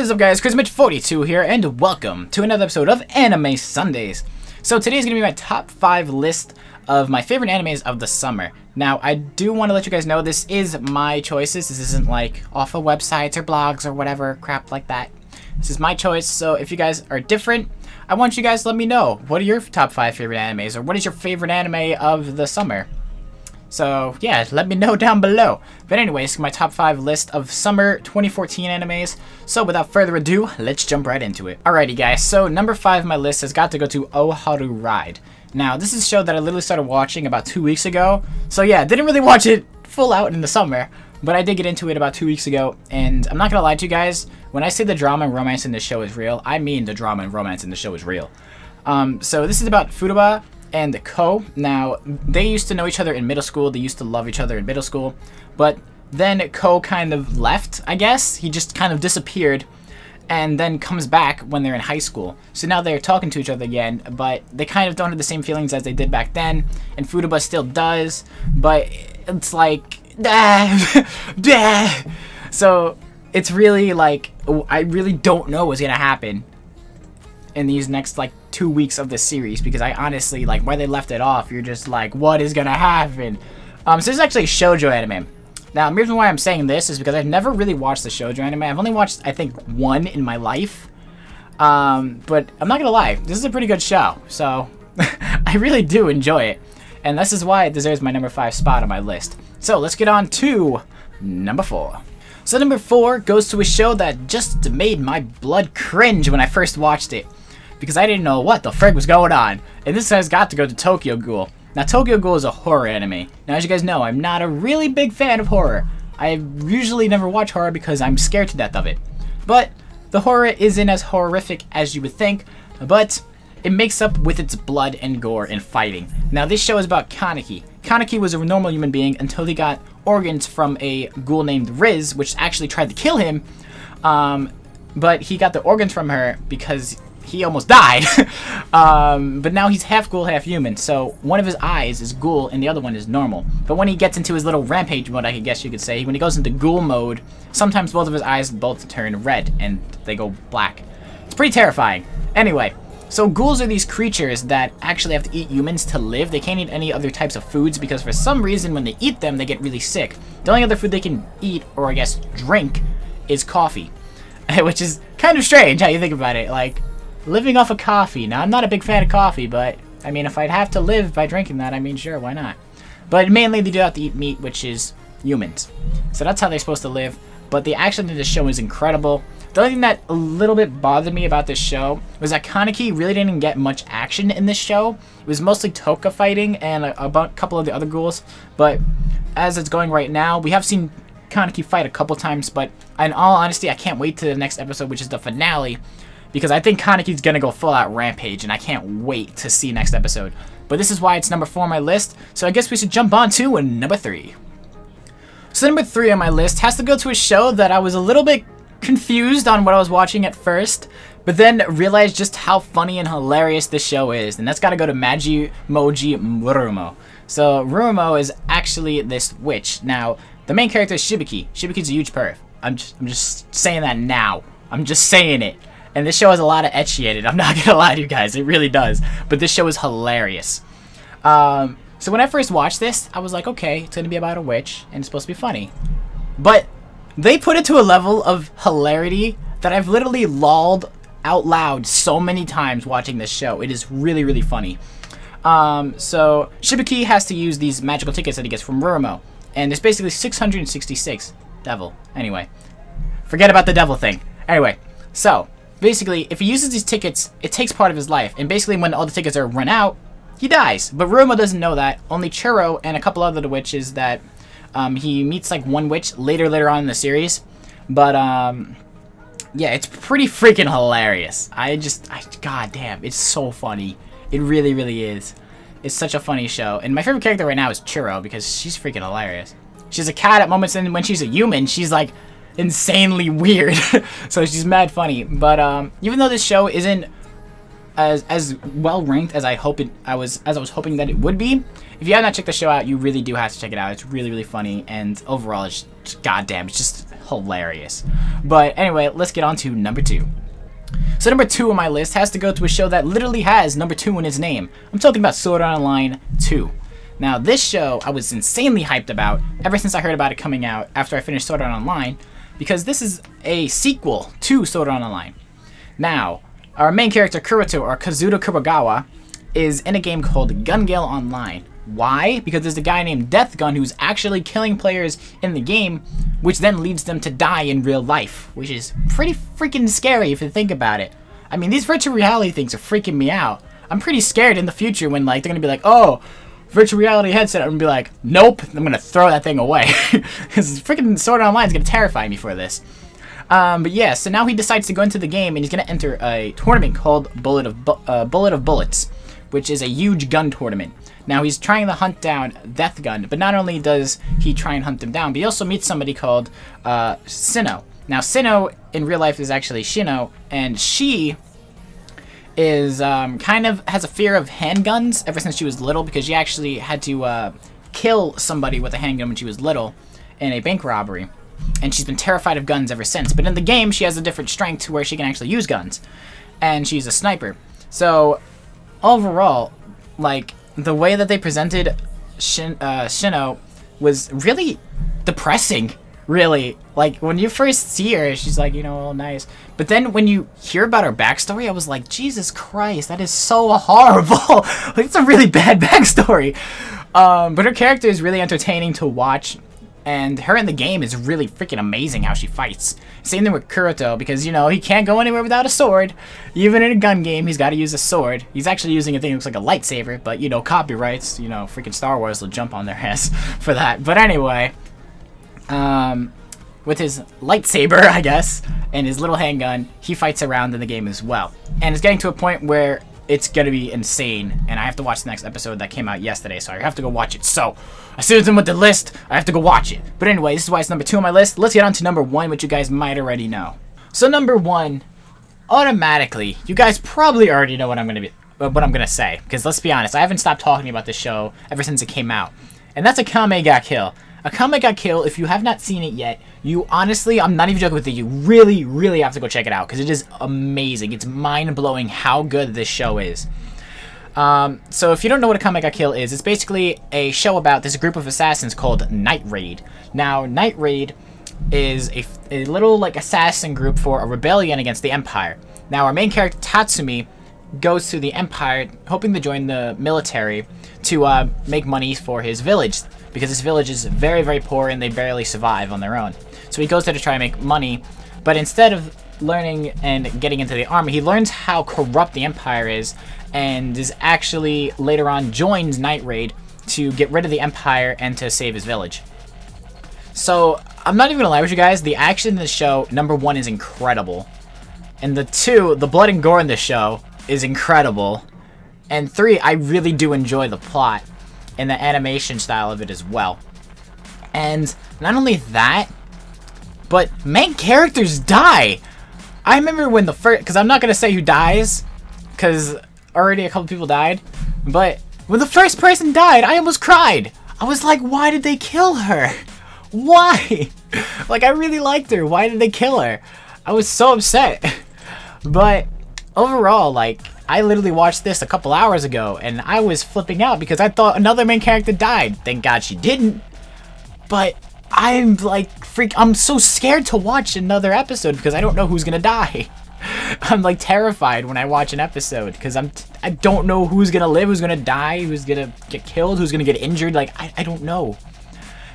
What is up, guys? Ep.24 here, and welcome to another episode of Anime Sundays. So today is going to be my top 5 list of my favorite animes of the summer. Now, I do want to let you guys know this is my choices. This isn't like off of websites or blogs or whatever crap like that. This is my choice, so if you guys are different, I want you guys to let me know. What are your top 5 favorite animes, or what is your favorite anime of the summer? So, yeah, let me know down below. But anyways, my top 5 list of summer 2014 animes. So without further ado, let's jump right into it. Alrighty, guys, so number 5 on my list has got to go to Oharu Ride. Now, this is a show that I literally started watching about 2 weeks ago. So yeah, didn't really watch it full out in the summer, but I did get into it about 2 weeks ago. And I'm not gonna lie to you guys, when I say the drama and romance in this show is real, I mean the drama and romance in the show is real. So this is about Futaba and Ko. Now, they used to know each other in middle school. They used to love each other in middle school. But then Ko kind of left, I guess. He just kind of disappeared and then comes back when they're in high school. So now they're talking to each other again, but they kind of don't have the same feelings as they did back then. And Futaba still does, but it's like, So it's really like, I really don't know what's gonna happen in these next like 2 weeks of this series, because I honestly, like, where they left it off, you're just like, what is gonna happen? So this is actually a shoujo anime. Now, the reason why I'm saying this is because I've never really watched the shoujo anime. I've only watched, I think, one in my life. But I'm not gonna lie, this is a pretty good show, so I really do enjoy it, and this is why it deserves my number 5 spot on my list. So let's get on to number 4. So number 4 goes to a show that just made my blood cringe when I first watched it, because I didn't know what the frig was going on. And this has got to go to Tokyo Ghoul. Now, Tokyo Ghoul is a horror anime. Now, as you guys know, I'm not a really big fan of horror. I usually never watch horror because I'm scared to death of it. But the horror isn't as horrific as you would think, but it makes up with its blood and gore and fighting. Now, this show is about Kaneki. Kaneki was a normal human being until he got organs from a ghoul named Riz, which actually tried to kill him. But he got the organs from her because he almost died. But now he's half ghoul, half human. So one of his eyes is ghoul and the other one is normal. But when he gets into his little rampage mode, I guess you could say, when he goes into ghoul mode, sometimes both of his eyes both turn red and they go black. It's pretty terrifying. Anyway, so ghouls are these creatures that actually have to eat humans to live. They can't eat any other types of foods because for some reason when they eat them, they get really sick. The only other food they can eat, or I guess drink, is coffee. Which is kind of strange how you think about it. Like, living off of coffee. Now, I'm not a big fan of coffee, but, I mean, if I'd have to live by drinking that, I mean, sure, why not? But mainly they do have to eat meat, which is humans. So that's how they're supposed to live. But the action in this show is incredible. The only thing that a little bit bothered me about this show was that Kaneki really didn't get much action in this show. It was mostly Toka fighting and a couple of the other ghouls. But as it's going right now, we have seen Kaneki fight a couple times, but in all honesty, I can't wait to the next episode, which is the finale, because I think Kaneki's gonna go full out rampage, and I can't wait to see next episode. But this is why it's number 4 on my list, so I guess we should jump on to number 3. So number 3 on my list has to go to a show that I was a little bit confused on what I was watching at first, but then realized just how funny and hilarious this show is, and that's gotta go to Majimoji Murumo. So Murumo is actually this witch. Now, the main character is Shibiki. Shibiki's a huge perv. I'm just saying that now. I'm just saying it. And this show has a lot of ecchi in it. I'm not gonna lie to you guys, it really does. But this show is hilarious. So when I first watched this, I was like, okay, it's gonna be about a witch, and it's supposed to be funny. But they put it to a level of hilarity that I've literally lolled out loud so many times watching this show. It is really, really funny. So Shibiki has to use these magical tickets that he gets from Murumo. And there's basically 666. Devil. Anyway. Forget about the devil thing. Anyway, so basically, if he uses these tickets, it takes part of his life. And basically, when all the tickets are run out, he dies. But Murumo doesn't know that. Only Churro and a couple other witches that he meets, like, one witch later on in the series. But, yeah, it's pretty freaking hilarious. God damn, it's so funny. It really, really is. It's such a funny show. And my favorite character right now is Churro, because she's freaking hilarious. She's a cat at moments, and when she's a human, she's, like, insanely weird. So she's mad funny. But even though this show isn't as well ranked as I was hoping that it would be, if you have not checked the show out, you really do have to check it out. It's really, really funny, and overall, it's just, goddamn, it's just hilarious. But anyway, let's get on to number 2. So number 2 on my list has to go to a show that literally has number 2 in its name. I'm talking about Sword Art Online 2. Now this show I was insanely hyped about ever since I heard about it coming out after I finished Sword Art Online, because this is a sequel to Sword Art Online. Now, our main character Kuroto, or Kazuto Kurogawa, is in a game called Gun Gale Online. Why? Because there's a guy named Death Gun who's actually killing players in the game, which then leads them to die in real life, which is pretty freaking scary if you think about it. I mean, these virtual reality things are freaking me out. I'm pretty scared in the future when like they're gonna be like, oh, virtual reality headset. I'm gonna be like, nope, I'm gonna throw that thing away. Because freaking Sword Art Online is gonna terrify me for this. But yeah, so now he decides to go into the game and he's gonna enter a tournament called Bullet of Bullets, which is a huge gun tournament. Now he's trying to hunt down Death Gun, but not only does he try and hunt him down, but he also meets somebody called Sinnoh. Now Sinnoh in real life is actually Shino, and she is kind of has a fear of handguns ever since she was little, because she actually had to kill somebody with a handgun when she was little in a bank robbery, and she's been terrified of guns ever since. But in the game she has a different strength to where she can actually use guns, and she's a sniper. So overall, like, the way that they presented Shino was really depressing, really. Like, when you first see her, she's like, you know, all nice. But then when you hear about her backstory, I was like, Jesus Christ, that is so horrible. Like, it's a really bad backstory. But her character is really entertaining to watch, and her in the game is really freaking amazing how she fights. Same thing with Kuroto, because, you know, he can't go anywhere without a sword. Even in a gun game, he's got to use a sword. He's actually using a thing that looks like a lightsaber, but, you know, copyrights, you know, freaking Star Wars will jump on their ass for that. But anyway, with his lightsaber, I guess, and his little handgun, he fights around in the game as well. And it's getting to a point where it's going to be insane, and I have to watch the next episode that came out yesterday, so I have to go watch it. So, as soon as I'm with the list, I have to go watch it. But anyway, this is why it's number 2 on my list. Let's get on to number 1, which you guys might already know. So number 1, automatically, you guys probably already know what I'm going to say, because let's be honest, I haven't stopped talking about this show ever since it came out. And that's Akame ga Kill. Akame ga Kill, if you have not seen it yet, you honestly, I'm not even joking with you, you really, really have to go check it out, because it is amazing. It's mind-blowing how good this show is. So if you don't know what Akame ga Kill is, it's basically a show about this group of assassins called Night Raid. Now, Night Raid is a little, like, assassin group for a rebellion against the Empire. Now, our main character, Tatsumi, goes to the Empire, hoping to join the military to make money for his village, because his village is very, very poor and they barely survive on their own. So he goes there to try and make money, but instead of learning and getting into the army, he learns how corrupt the Empire is, and is actually later on joins Night Raid to get rid of the Empire and to save his village. So I'm not even gonna lie with you guys, the action in the show, number 1, is incredible, and the 2, the blood and gore in the show is incredible, and 3, I really do enjoy the plot and the animation style of it as well. And not only that, but main characters die. I remember when the first, because I'm not gonna say who dies, because already a couple people died, but when the first person died, I almost cried. I was like, why did they kill her? Why? Like, I really liked her. Why did they kill her? I was so upset. But overall, like, I literally watched this a couple hours ago, and I was flipping out because I thought another main character died. Thank God she didn't. But I'm like, I'm so scared to watch another episode because I don't know who's gonna die. I'm like terrified when I watch an episode because I don't know who's gonna live, who's gonna die, who's gonna get killed, who's gonna get injured. Like, I don't know.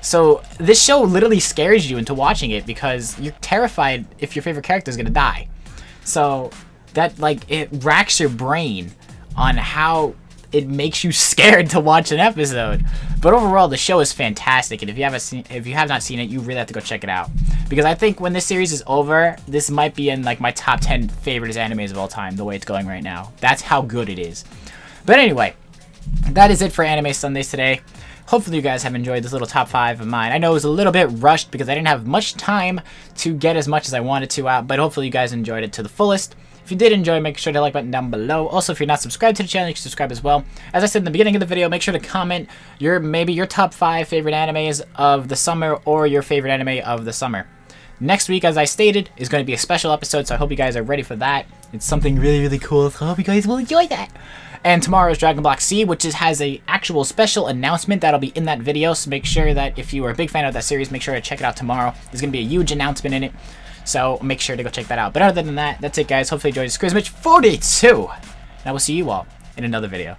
So this show literally scares you into watching it because you're terrified if your favorite character is gonna die. So that, like, it racks your brain on how it makes you scared to watch an episode. But overall, the show is fantastic, and if you have not seen it, you really have to go check it out. Because I think when this series is over, this might be in like my top 10 favorite animes of all time, the way it's going right now. That's how good it is. But anyway, that is it for Anime Sundays today. Hopefully you guys have enjoyed this little top 5 of mine. I know it was a little bit rushed because I didn't have much time to get as much as I wanted to out, but hopefully you guys enjoyed it to the fullest. If you did enjoy, make sure to like button down below. Also, if you're not subscribed to the channel, you can subscribe as well. As I said in the beginning of the video, make sure to comment maybe your top 5 favorite animes of the summer or your favorite anime of the summer. Next week, as I stated, is going to be a special episode, so I hope you guys are ready for that. It's something really, really cool, so I hope you guys will enjoy that. And tomorrow is Dragon Block C, which has a actual special announcement that'll be in that video, so make sure that if you are a big fan of that series, make sure to check it out tomorrow. There's going to be a huge announcement in it, so make sure to go check that out. But other than that, that's it, guys. Hopefully you enjoyed this Ep.42, and I will see you all in another video.